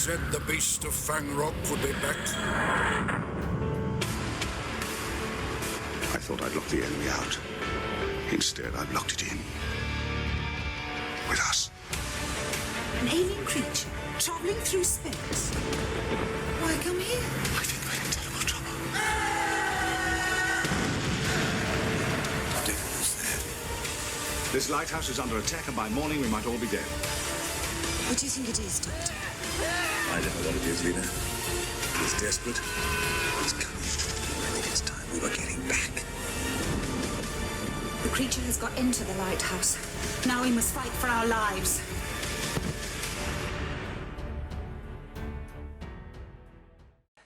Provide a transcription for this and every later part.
said the beast of Fang Rock would be back? I thought I'd locked the enemy out. Instead, I've locked it in. With us. An alien creature traveling through space. Why come here? I think we're in terrible trouble. The devil's there. This lighthouse is under attack, and by morning we might all be dead. What do you think it is, Doctor? I don't know what it is, Lena. He's desperate. He's coming. I think it's time we were getting back. The creature has got into the lighthouse. Now we must fight for our lives.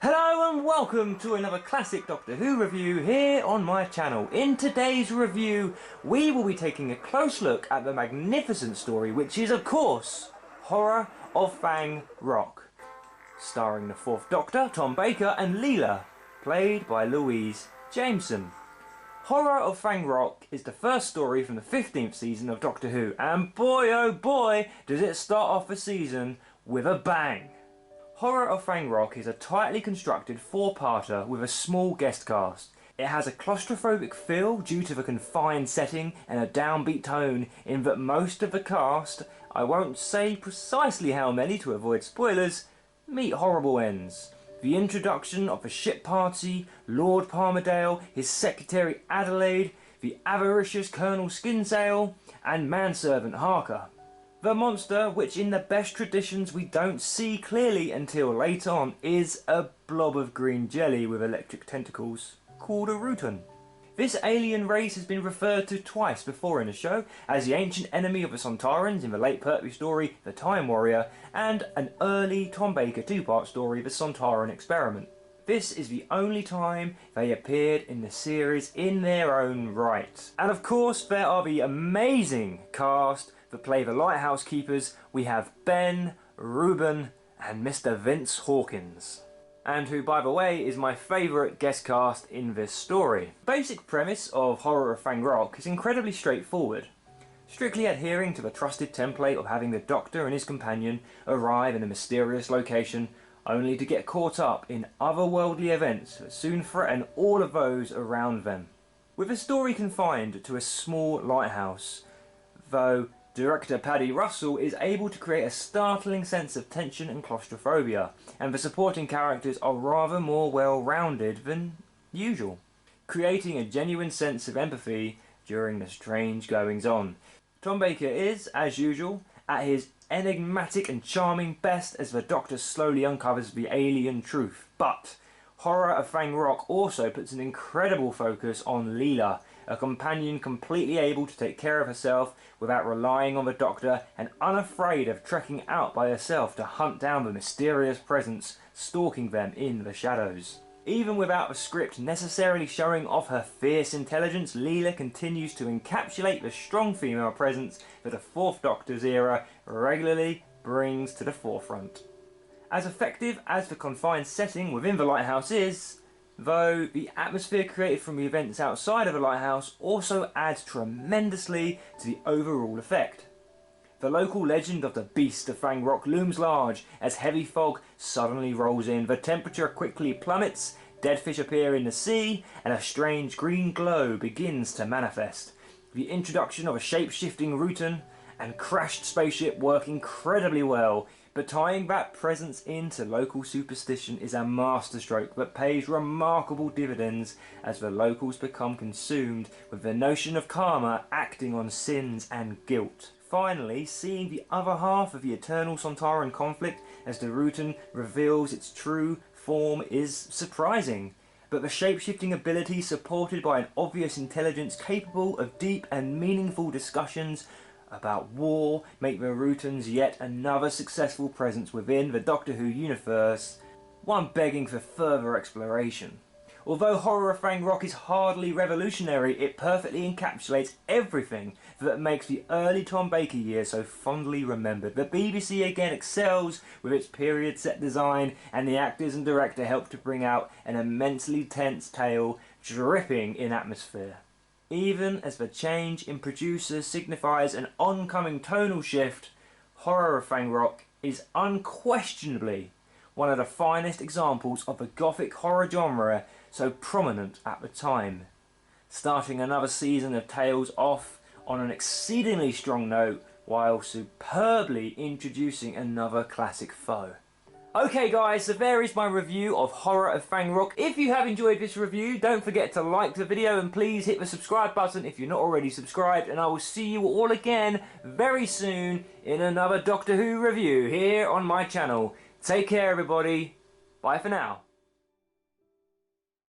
Hello and welcome to another classic Doctor Who review here on my channel. In today's review, we will be taking a close look at the magnificent story, which is, of course, Horror of Fang Rock, starring the 4th Doctor, Tom Baker, and Leela, played by Louise Jameson. Horror of Fang Rock is the first story from the 15th season of Doctor Who, and boy oh boy does it start off the season with a bang. Horror of Fang Rock is a tightly constructed 4-parter with a small guest cast. It has a claustrophobic feel due to the confined setting and a downbeat tone in that most of the cast, I won't say precisely how many to avoid spoilers, meet horrible ends. The introduction of the ship party, Lord Palmerdale, his secretary Adelaide, the avaricious Colonel Skinsale, and manservant Harker. The monster, which in the best traditions we don't see clearly until late on, is a blob of green jelly with electric tentacles, called a Rutan. This alien race has been referred to twice before in the show, as the ancient enemy of the Sontarans in the late Pertwee story, The Time Warrior, and an early Tom Baker 2-part story, The Sontaran Experiment. This is the only time they appeared in the series in their own right. And of course there are the amazing cast that play the Lighthouse Keepers. We have Ben, Reuben, and Mr. Vince Hawkins. And who, by the way, is my favourite guest cast in this story. The basic premise of Horror of Fang Rock is incredibly straightforward, strictly adhering to the trusted template of having the Doctor and his companion arrive in a mysterious location, only to get caught up in otherworldly events that soon threaten all of those around them. With the story confined to a small lighthouse, though director Paddy Russell is able to create a startling sense of tension and claustrophobia, and the supporting characters are rather more well-rounded than usual, creating a genuine sense of empathy during the strange goings-on. Tom Baker is, as usual, at his enigmatic and charming best as the Doctor slowly uncovers the alien truth, but Horror of Fang Rock also puts an incredible focus on Leela, a companion completely able to take care of herself without relying on the Doctor and unafraid of trekking out by herself to hunt down the mysterious presence stalking them in the shadows. Even without the script necessarily showing off her fierce intelligence, Leela continues to encapsulate the strong female presence that the 4th Doctor's era regularly brings to the forefront. As effective as the confined setting within the lighthouse is, though, the atmosphere created from the events outside of the lighthouse also adds tremendously to the overall effect. The local legend of the Beast of Fang Rock looms large as heavy fog suddenly rolls in, the temperature quickly plummets, dead fish appear in the sea, and a strange green glow begins to manifest. The introduction of a shape-shifting Rutan and crashed spaceship work incredibly well, but tying that presence into local superstition is a masterstroke that pays remarkable dividends as the locals become consumed with the notion of karma acting on sins and guilt. Finally, seeing the other half of the eternal Sontaran conflict as the Rutan reveals its true form is surprising, but the shape-shifting ability supported by an obvious intelligence capable of deep and meaningful discussions about war make the Rutans yet another successful presence within the Doctor Who universe, one begging for further exploration. Although Horror of Fang Rock is hardly revolutionary, it perfectly encapsulates everything that makes the early Tom Baker years so fondly remembered. The BBC again excels with its period set design, and the actors and director help to bring out an immensely tense tale dripping in atmosphere. Even as the change in producers signifies an oncoming tonal shift, Horror of Fang Rock is unquestionably one of the finest examples of the gothic horror genre so prominent at the time, starting another season of Tales off on an exceedingly strong note while superbly introducing another classic foe. Okay guys, so there is my review of Horror of Fang Rock. If you have enjoyed this review, don't forget to like the video and please hit the subscribe button if you're not already subscribed, and I will see you all again very soon in another Doctor Who review here on my channel. Take care everybody, bye for now.